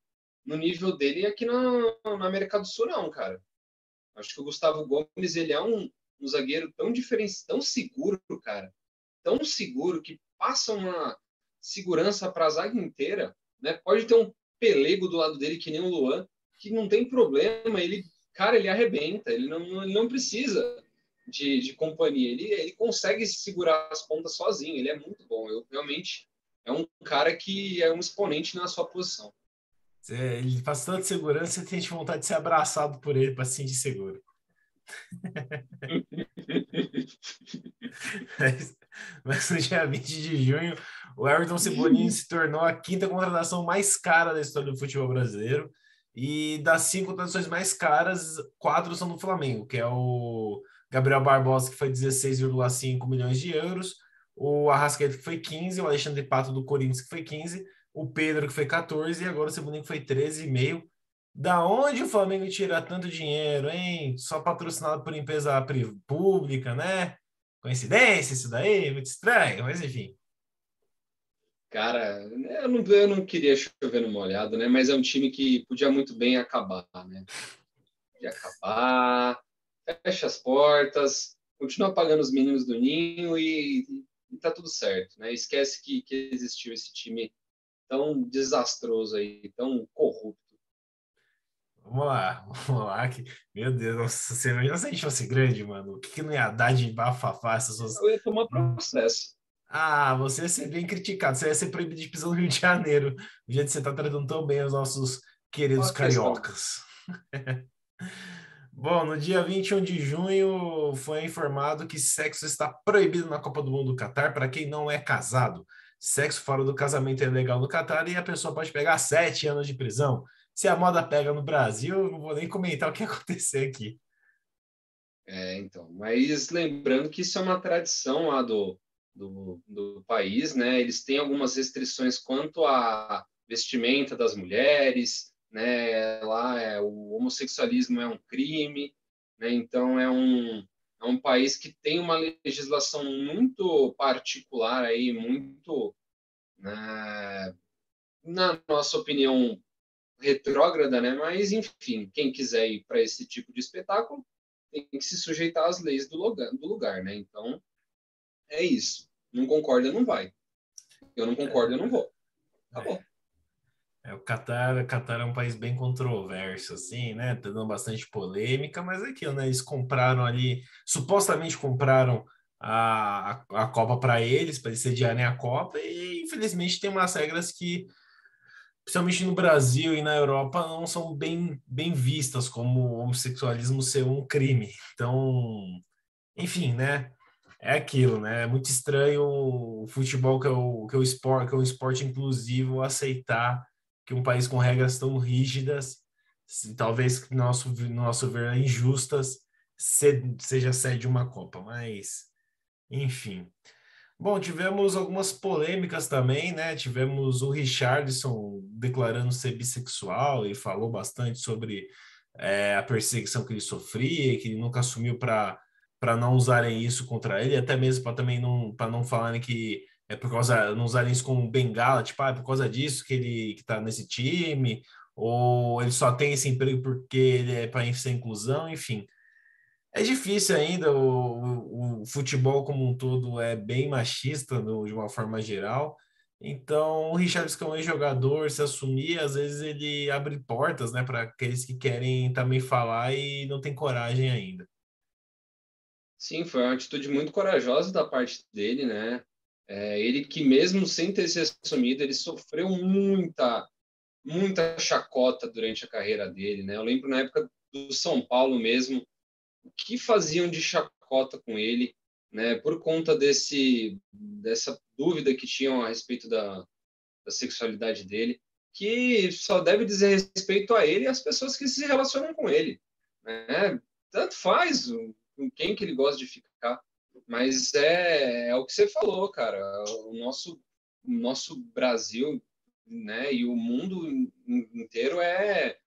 no nível dele aqui na América do Sul, não, cara. Acho que o Gustavo Gomes, ele é um zagueiro tão diferente, tão seguro, cara. Tão seguro que passa uma segurança para a zaga inteira, né? Pode ter um pelego do lado dele que nem o Luan, que não tem problema, cara, ele arrebenta, ele não precisa de companhia, ele consegue segurar as pontas sozinho, ele é muito bom. Eu realmente é um cara que é um exponente na sua posição. Ele faz tanta segurança que tem vontade de ser abraçado por ele para se sentir seguro. Mas no dia 20 de junho, o Everton Cebolinha se tornou a quinta contratação mais cara da história do futebol brasileiro. E das 5 contratações mais caras, 4 são do Flamengo, que é o Gabriel Barbosa, que foi 16,5 milhões de euros, o Arrascaeta, que foi 15, o Alexandre Pato, do Corinthians, que foi 15, o Pedro, que foi 14, e agora o Cebolinha, que foi 13,5. Da onde o Flamengo tira tanto dinheiro, hein? Só patrocinado por empresa pública, né? Coincidência isso daí? Muito estranho, mas enfim. Cara, eu não queria chover no molhado, né? Mas é um time que podia muito bem acabar, né? Podia acabar, fecha as portas, continua pagando os meninos do Ninho e tá tudo certo, né? Esquece que existiu esse time tão desastroso aí, tão corrupto. Vamos lá. Meu Deus, nossa, você imagina se a gente fosse grande, mano. O que não ia dar de bafafá essas pessoas. Eu ia tomar processo. Ah, você ia ser bem criticado. Você ia ser proibido de pisar no Rio de Janeiro. Do jeito que você tá tratando tão bem os nossos queridos Uma questão. cariocas. Bom, no dia 21 de junho foi informado que sexo está proibido na Copa do Mundo do Catar para quem não é casado. Sexo fora do casamento é legal no Catar e a pessoa pode pegar 7 anos de prisão. Se a moda pega no Brasil, eu não vou nem comentar o que acontecer aqui. Então, mas lembrando que isso é uma tradição lá do país, né? Eles têm algumas restrições quanto à vestimenta das mulheres, né? Lá o homossexualismo é um crime, né? Então é um país que tem uma legislação muito particular aí, muito, né, na nossa opinião, retrógrada, né? Mas enfim, quem quiser ir para esse tipo de espetáculo tem que se sujeitar às leis do lugar, né? Então, é isso. Não concorda, não vai. Eu não concordo, eu não vou. Acabou. O Catar é um país bem controverso, assim, né? Tá dando bastante polêmica, mas é aquilo, né? Eles compraram ali, supostamente compraram a Copa para eles sediarem a Copa, e infelizmente tem umas regras que, principalmente no Brasil e na Europa, não são bem vistas, como o homossexualismo ser um crime. Então, enfim, né? É aquilo, né? É muito estranho o futebol, que é um esporte inclusivo, aceitar que um país com regras tão rígidas talvez no nosso ver injustas, seja sede de uma Copa, mas enfim. Bom, tivemos algumas polêmicas também, né? Tivemos o Richarlison declarando ser bissexual e falou bastante sobre a perseguição que ele sofria, que ele nunca assumiu para não usarem isso contra ele, até mesmo para não falarem que é por causa, não usarem isso como bengala, tipo, é por causa disso que ele que tá nesse time, ou ele só tem esse emprego porque ele é para ser inclusão, enfim. É difícil ainda, o futebol como um todo é bem machista de uma forma geral. Então, o Richarlison, que é um ex-jogador, se assumir, às vezes ele abre portas, né, para aqueles que querem também falar e não tem coragem ainda. Sim, foi uma atitude muito corajosa da parte dele, né? Ele que mesmo sem ter se assumido, ele sofreu muita chacota durante a carreira dele, né? Eu lembro na época do São Paulo mesmo, o que faziam de chacota com ele, né? Por conta dessa dúvida que tinham a respeito da sexualidade dele, que só deve dizer respeito a ele e às pessoas que se relacionam com ele, né? Tanto faz com quem que ele gosta de ficar, mas é o que você falou, cara. O nosso Brasil, né, e o mundo inteiro é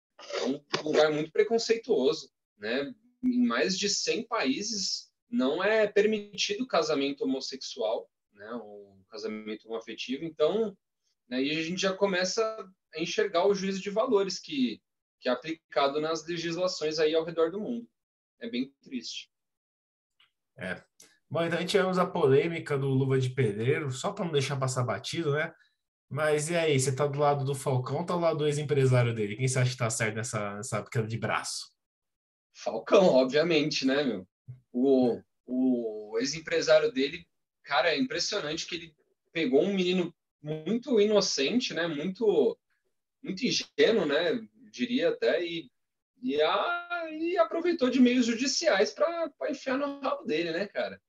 um lugar muito preconceituoso, né? Em mais de 100 países não é permitido casamento homossexual, né, o casamento homoafetivo. Então, né, e a gente já começa a enxergar o juízo de valores que é aplicado nas legislações aí ao redor do mundo. É bem triste. É. Bom, então a gente tivemos a polêmica do Luva de Pedreiro, só para não deixar passar batido, né? Mas e aí, você tá do lado do Falcão ou tá do lado do ex-empresário dele? Quem você acha que tá certo nessa queda de braço? Falcão, obviamente, né, meu? O ex-empresário dele, cara, é impressionante que ele pegou um menino muito inocente, né? Muito ingênuo, né? Diria até, e aproveitou de meios judiciais para enfiar no rabo dele, né, cara?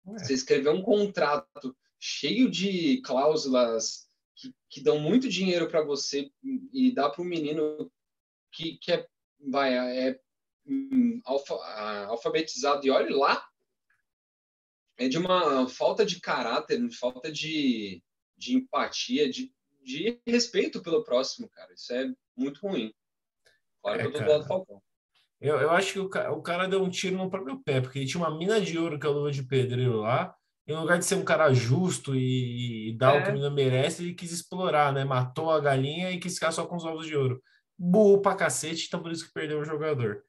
Você É, escrever um contrato cheio de cláusulas que dão muito dinheiro para você e dá para um menino que é alfabetizado e olhe lá, é de uma falta de caráter, de falta de empatia, de respeito pelo próximo, cara. Isso é muito ruim. Claro que eu tô do lado do cara. Falcão. Eu acho que o cara deu um tiro no próprio pé, porque ele tinha uma mina de ouro que é o Luva de Pedreiro lá. Em lugar de ser um cara justo e dar o que o É, menino merece, ele quis explorar, né? Matou a galinha e quis ficar só com os ovos de ouro. Burro pra cacete, então por isso que perdeu o jogador.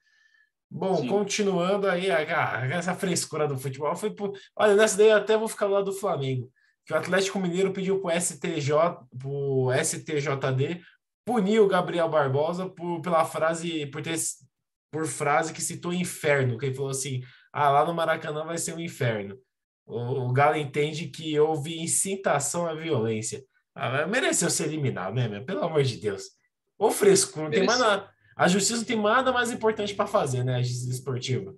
Bom, sim. continuando aí, essa frescura do futebol foi por... Olha, nessa daí eu até vou ficar lá do Flamengo. Que o Atlético Mineiro pediu pro STJD punir o Gabriel Barbosa pela frase, por frase que citou inferno, que ele falou assim: ah, lá no Maracanã vai ser um inferno. O Galo entende que houve incitação à violência. Ah, mereceu ser eliminado, né, meu? Pelo amor de Deus. Ô frescura, não tem mais Mereceu. nada. A justiça não tem nada mais importante para fazer, né? A justiça esportiva.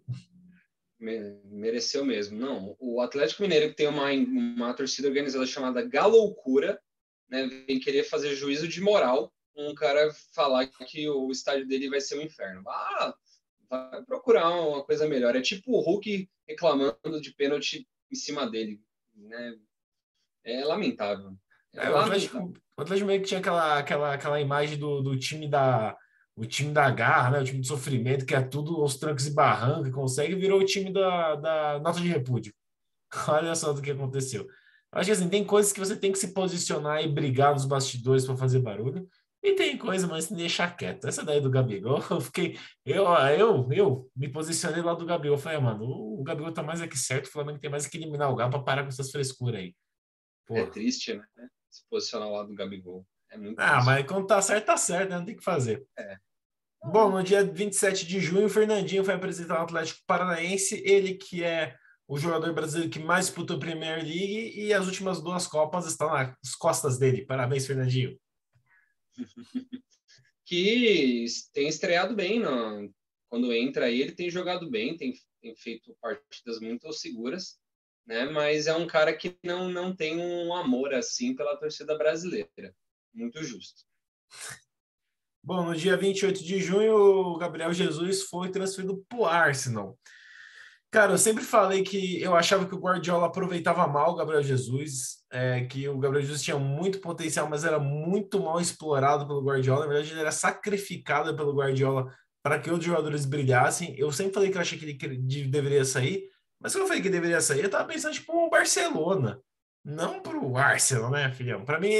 Mereceu mesmo. Não, o Atlético Mineiro, que tem uma torcida organizada chamada Galoucura, né, vem querer fazer juízo de moral um cara falar que o estádio dele vai ser um inferno. Vai procurar uma coisa melhor. É tipo o Hulk reclamando de pênalti em cima dele, né? É lamentável. É É, o Atlético, lamentável. o Atlético meio que tinha aquela imagem do time da garra, né? O time do sofrimento, que é tudo aos trancos e barrancos, que consegue, virou o time da nota de repúdio. Olha só do que aconteceu. Acho que assim, tem coisas que você tem que se posicionar e brigar nos bastidores para fazer barulho. E tem coisa, mas deixar quieto. Essa daí do Gabigol, eu fiquei. Eu me posicionei lá do Gabigol. Eu falei, mano, o Gabigol tá mais aqui certo, o Flamengo tem mais que eliminar o Galo para parar com essas frescuras aí. É Pô. triste, né? Se posicionar lá do Gabigol. É muito Ah, triste. mas quando tá certo, né? Não tem o que fazer. É. Bom, Não, no dia 27 de junho, o Fernandinho foi apresentar o Atlético Paranaense, ele que é o jogador brasileiro que mais disputou a Premier League e as últimas duas Copas estão nas costas dele. Parabéns, Fernandinho. que tem estreado bem quando entra aí, ele tem jogado bem, tem feito partidas muito seguras, né? Mas é um cara que não tem um amor assim pela torcida brasileira. Muito justo. Bom, no dia 28 de junho, o Gabriel Jesus foi transferido para o Arsenal. Cara, eu sempre falei que eu achava que o Guardiola aproveitava mal o Gabriel Jesus, que o Gabriel Jesus tinha muito potencial, mas era muito mal explorado pelo Guardiola. Na verdade, ele era sacrificado pelo Guardiola para que outros jogadores brilhassem. Eu sempre falei que eu achei que deveria sair, mas quando eu falei que deveria sair, eu tava pensando tipo o Barcelona, não pro Arsenal, né, filhão? Para mim,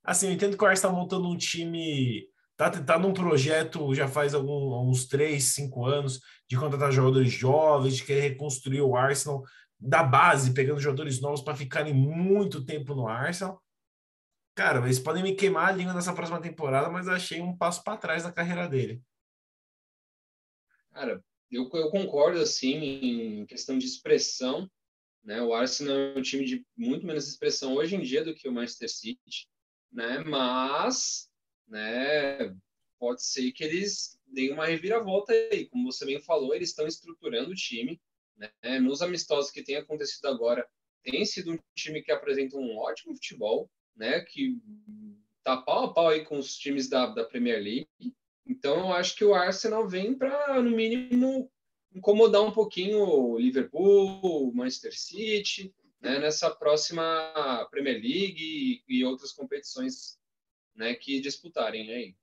assim, eu entendo que o Arsenal tá montando um time, tá num projeto já faz uns 3, 5 anos de contratar jogadores jovens, de querer reconstruir o Arsenal da base, pegando jogadores novos para ficarem muito tempo no Arsenal. Cara, eles podem me queimar a língua nessa próxima temporada, mas achei um passo para trás na carreira dele. Cara, eu concordo, assim, em questão de expressão, né? O Arsenal é um time de muito menos expressão hoje em dia do que o Manchester City, né? Mas, né, pode ser que eles deem uma reviravolta aí. Como você bem falou, eles estão estruturando o time, né? Nos amistosos que tem acontecido agora, tem sido um time que apresenta um ótimo futebol, né? Que tá pau a pau aí com os times da Premier League. Então, eu acho que o Arsenal vem para, no mínimo, incomodar um pouquinho o Liverpool, o Manchester City, né, nessa próxima Premier League e outras competições, né, que disputarem aí.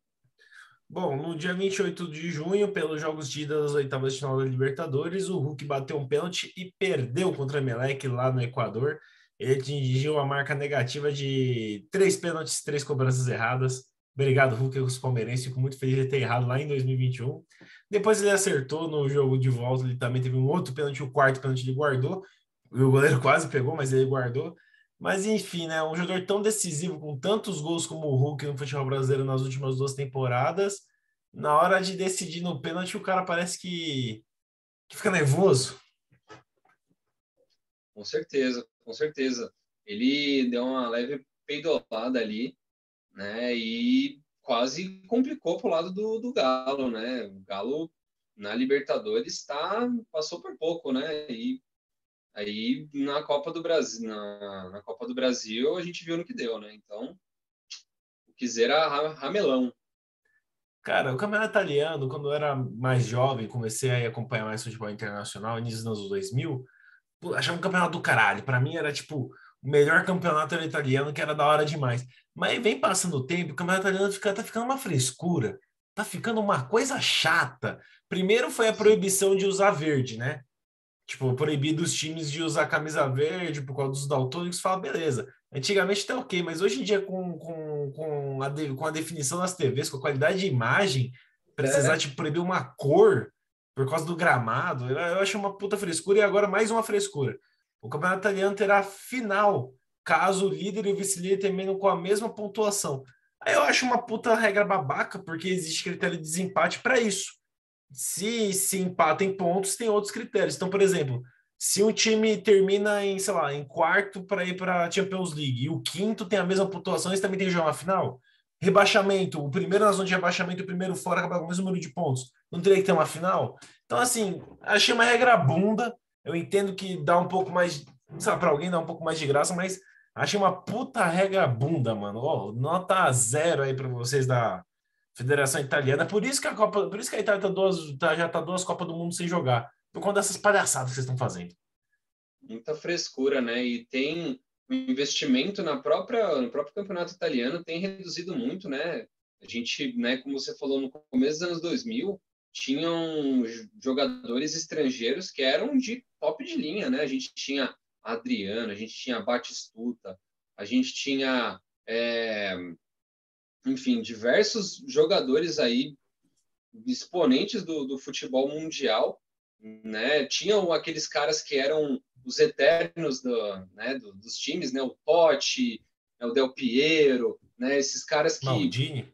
Bom, no dia 28 de junho, pelos jogos de ida das oitavas de final da Libertadores, o Hulk bateu um pênalti e perdeu contra o Emelec lá no Equador. Ele atingiu a marca negativa de 3 pênaltis, 3 cobranças erradas. Obrigado, Hulk, os palmeirenses. Fico muito feliz de ter errado lá em 2021. Depois ele acertou no jogo de volta, ele também teve um outro pênalti, o quarto pênalti ele guardou. O goleiro quase pegou, mas ele guardou. Mas enfim, né? Um jogador tão decisivo, com tantos gols como o Hulk no futebol brasileiro nas últimas 2 temporadas, na hora de decidir no pênalti, o cara parece que fica nervoso. Com certeza, com certeza. Ele deu uma leve peidolada ali, né, e quase complicou pro lado do Galo, né? O Galo na Libertadores passou por pouco, né? E aí na Copa do Brasil, na Copa do Brasil a gente viu no que deu, né? Então, o quiser era ramelão. Cara, o campeonato italiano, quando eu era mais jovem, comecei a acompanhar mais futebol internacional, início dos anos 2000, pô, achava um campeonato do caralho. Pra mim era tipo o melhor campeonato era italiano, que era da hora demais. Mas vem passando o tempo, o campeonato italiano tá ficando uma frescura, tá ficando uma coisa chata. Primeiro foi a Sim. proibição de usar verde, né? Tipo, proibido os times de usar camisa verde por causa dos daltônicos, fala, beleza. Antigamente tá ok, mas hoje em dia, com a definição das TVs, com a qualidade de imagem, precisar É, tipo, proibir uma cor por causa do gramado, eu acho uma puta frescura e agora mais uma frescura. O campeonato italiano terá final, caso o líder e o vice-líder terminem com a mesma pontuação. Aí eu acho uma puta regra babaca, porque existe critério de desempate para isso. Se empata em pontos, tem outros critérios. Então, por exemplo, se um time termina em, sei lá, em quarto para ir para a Champions League e o quinto tem a mesma pontuação, eles também tem que jogar uma final. Rebaixamento, o primeiro na zona de rebaixamento, o primeiro fora acaba com o mesmo número de pontos. Não teria que ter uma final? Então, assim, achei uma regra bunda. Eu entendo que dá um pouco mais, sabe, para alguém dá um pouco mais de graça, mas achei uma puta regra bunda, mano. Ó, nota zero aí para vocês da Federação Italiana. Por isso que a Copa, por isso que a Itália já tá 2 Copas do Mundo sem jogar. Por conta dessas palhaçadas que vocês estão fazendo. muita frescura, né? E tem o investimento no próprio campeonato italiano tem reduzido muito, né? A gente, né, como você falou no começo dos anos 2000, tinham jogadores estrangeiros que eram de top de linha, né? A gente tinha Adriano, a gente tinha Batistuta, a gente tinha, enfim, diversos jogadores aí exponentes do futebol mundial, né? Tinham aqueles caras que eram os eternos dos times, né? O Totti, né? O Del Piero, né? Esses caras que Maldini.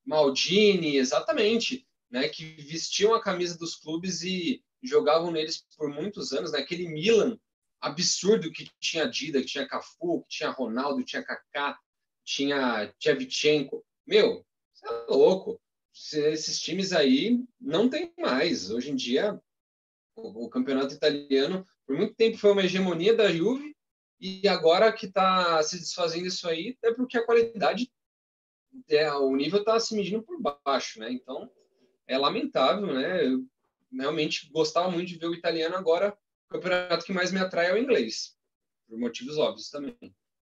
Maldini, exatamente, né? Que vestiam a camisa dos clubes e jogavam neles por muitos anos, né? Aquele Milan absurdo que tinha Dida, que tinha Cafu, que tinha Ronaldo, que tinha Kaká, tinha Shevchenko. Meu, você é louco. Esses times aí não tem mais. Hoje em dia, o campeonato italiano, por muito tempo, foi uma hegemonia da Juve, e agora que está se desfazendo isso aí, é porque a qualidade o nível está se medindo por baixo, né? Então, é lamentável, né? Eu realmente gostava muito de ver o italiano, agora o campeonato que mais me atrai é o inglês, por motivos óbvios também.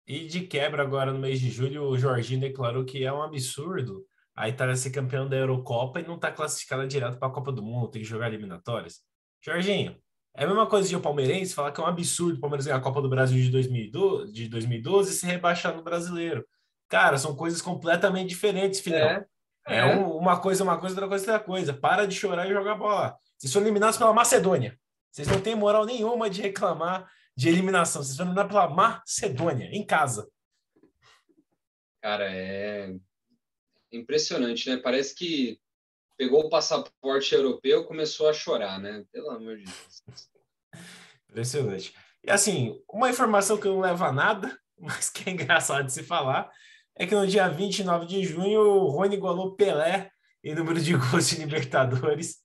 E de quebra, agora no mês de julho, o Jorginho declarou que é um absurdo a Itália ser campeão da Eurocopa e não estar classificada direto para a Copa do Mundo, tem que jogar eliminatórias. Jorginho, é a mesma coisa de o palmeirense falar que é um absurdo o Palmeiras ganhar a Copa do Brasil de 2012 e se rebaixar no Brasileiro. Cara, são coisas completamente diferentes, filhão. É, é. Uma coisa, outra coisa, outra coisa. Para de chorar e jogar bola. Vocês foram eliminados pela Macedônia. Vocês não têm moral nenhuma de reclamar de eliminação. Vocês foram eliminados pela Macedônia, em casa. Cara, é impressionante, né? Parece que pegou o passaporte europeu e começou a chorar, né? Pelo amor de Deus. Impressionante. E assim, uma informação que não leva a nada, mas que é engraçado de se falar, é que no dia 29 de junho o Rony igualou Pelé em número de gols de Libertadores.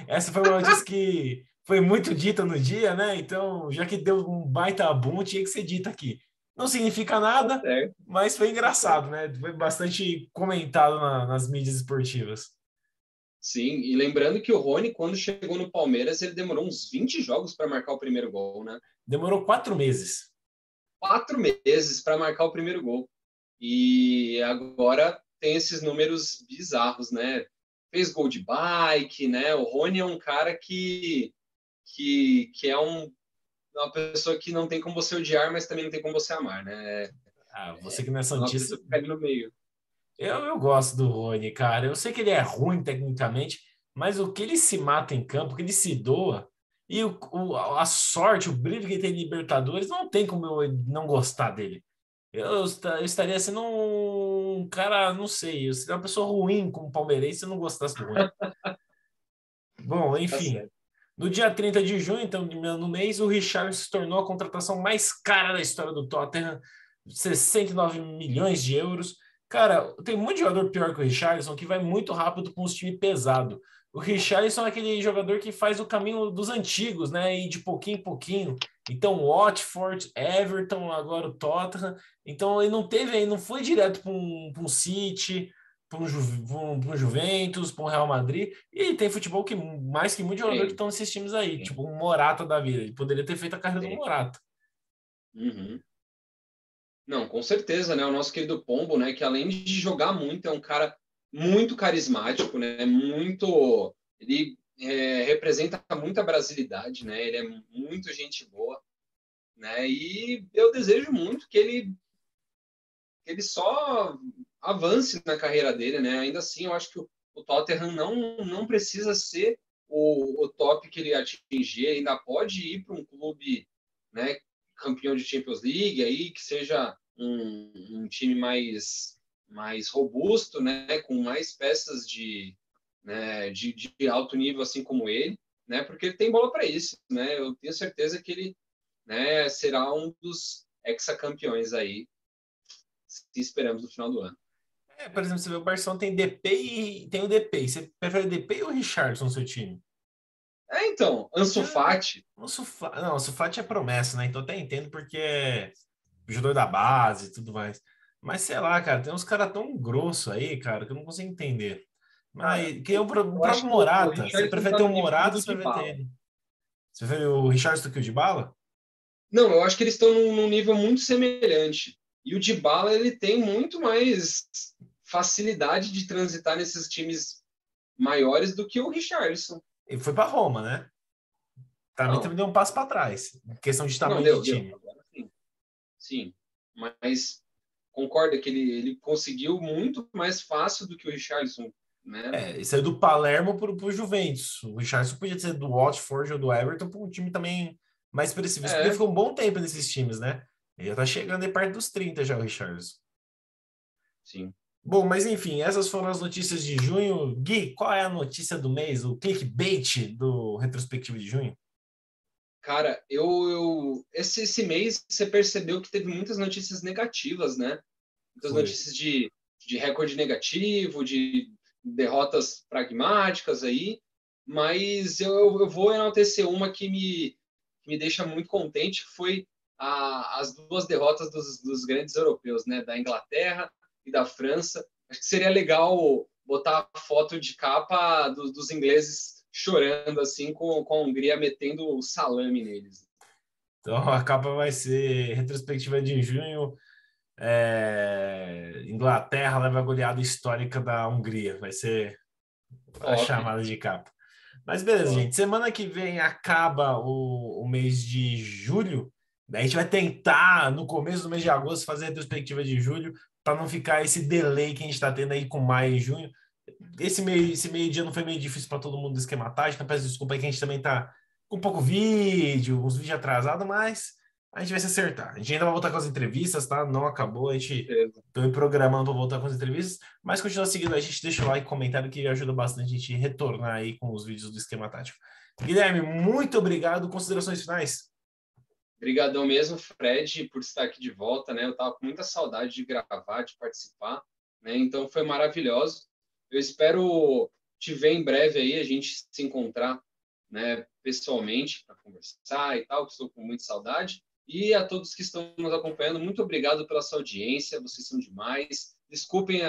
Essa foi uma notícia que foi muito dita no dia, né? Então, já que deu um baita boom, tinha que ser dita aqui. Não significa Tá nada, certo, mas foi tá certo. engraçado, né? Foi bastante comentado nas mídias esportivas. Sim, e lembrando que o Rony, quando chegou no Palmeiras, ele demorou uns 20 jogos para marcar o primeiro gol, né? Demorou 4 meses. 4 meses para marcar o primeiro gol. E agora tem esses números bizarros, né? Fez gol de bike, né? O Rony é um cara que é uma pessoa que não tem como você odiar, mas também não tem como você amar, né? Ah, você que não é É uma santista, pessoa que fica ali no meio. eu gosto do Rony, cara. Eu sei que ele é ruim tecnicamente, mas o que ele se mata em campo, o que ele se doa, e a sorte, o brilho que ele tem em Libertadores, não tem como eu não gostar dele. Eu estaria sendo um cara, não sei, eu seria uma pessoa ruim como palmeirense se eu não gostasse do Rony. Bom, Tá enfim. certo. No dia 30 de junho, então, no mês, o Richard se tornou a contratação mais cara da história do Tottenham, 69 milhões de euros. Cara, tem muito jogador pior que o Richarlison que vai muito rápido com os times pesados. O Richarlison é aquele jogador que faz o caminho dos antigos, né? E de pouquinho em pouquinho. Então, Watford, Everton, agora o Tottenham. Então, ele não teve, ele não foi direto para um City, para um Juventus, para um Real Madrid. E tem futebol que mais que muito jogador que Tem, estão nesses times aí, tem, tipo um Morata da vida. Ele poderia ter feito a carreira do tem. Morata. Uhum. Não, com certeza, né? O nosso querido Pombo, né? Que além de jogar muito, é um cara muito carismático, né? Muito, ele representa muita brasilidade, né? Ele é muito gente boa, né? E eu desejo muito que ele só avance na carreira dele, né? Ainda assim, eu acho que o Tottenham não precisa ser o top que ele atingir, ainda pode ir para um clube, né, campeão de Champions League, aí que seja um time mais robusto, né, com mais peças né, de alto nível, assim como ele, né, porque ele tem bola para isso, né? Eu tenho certeza que ele, né, será um dos ex-campeões aí, se esperamos no final do ano. É, por exemplo, você vê o Barcelona tem DP e tem o DP. Você prefere o DP ou o Richarlison no seu time? Então, Ansu Já, Fati, Não, o Sufati é promessa, né? Então até entendo porque é jogador da base e tudo mais. Mas sei lá, cara, tem uns caras tão grosso aí, cara, que eu não consigo entender. cara, Mas que é o eu acho próprio que o Morata. Você Richarlison prefere tá ter o no nível Morata ou do você prefere ter Dybala. ele? Você prefere o Richarlison do que o Dybala? Não, eu acho que eles estão num nível muito semelhante. E o Dybala, ele tem muito mais facilidade de transitar nesses times maiores do que o Richarlison. Ele foi para Roma, né? Também Não, deu um passo para trás, em questão de não, tamanho de deu. time. Agora sim. Sim. Mas concorda que ele conseguiu muito mais fácil do que o Richarlison, né? É, ele saiu do Palermo pro Juventus. O Richarlison podia ser do Watford ou do Everton para um time também mais expressivo. Isso porque É, ficou um bom tempo nesses times, né? Ele já tá chegando aí perto dos 30 já, o Richarlison. sim. Bom, mas enfim, essas foram as notícias de junho. Gui, qual é a notícia do mês, o clickbait do retrospectivo de junho? Cara, esse mês você percebeu que teve muitas notícias negativas, né? Muitas Foi. notícias de recorde negativo, de derrotas pragmáticas aí, mas eu vou enaltecer uma que me deixa muito contente, que foi as duas derrotas dos grandes europeus, né? Da Inglaterra e da França. Acho que seria legal botar a foto de capa dos ingleses chorando, assim, com a Hungria metendo o salame neles. Então a capa vai ser retrospectiva de junho. Inglaterra leva a goleada histórica da Hungria. Vai ser a Top, chamada de capa. Mas beleza, top. gente. Semana que vem acaba o mês de julho. Daí a gente vai tentar, no começo do mês de agosto, fazer a retrospectiva de julho, para não ficar esse delay que a gente está tendo aí com maio e junho. Esse meio-dia não foi meio difícil para todo mundo do esquema tático. Peço desculpa aí que a gente também tá com pouco vídeo, uns vídeos atrasados, mas a gente vai se acertar. A gente ainda vai voltar com as entrevistas, tá? Não acabou, a gente Beleza. tô me programando para voltar com as entrevistas, mas continua seguindo a gente, deixa o like, comentário que ajuda bastante a gente retornar aí com os vídeos do esquema tático. Guilherme, muito obrigado. Considerações finais? Obrigadão mesmo, Fred, por estar aqui de volta, né? Eu estava com muita saudade de gravar, de participar, né? Então foi maravilhoso. Eu espero te ver em breve aí, a gente se encontrar, né, pessoalmente para conversar e tal, que estou com muita saudade. E a todos que estão nos acompanhando, muito obrigado pela sua audiência, vocês são demais. Desculpem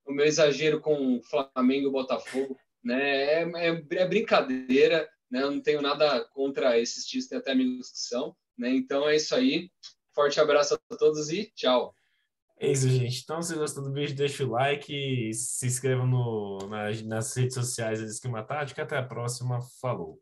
o meu exagero com Flamengo e Botafogo, né? É brincadeira, né? Eu não tenho nada contra esses times, tem até amigos que são, né? Então é isso aí. Forte abraço a todos e tchau. É isso, gente. Então, se gostou do vídeo, deixa o like e se inscreva nas redes sociais do Esquema Tático. Até a próxima. Falou.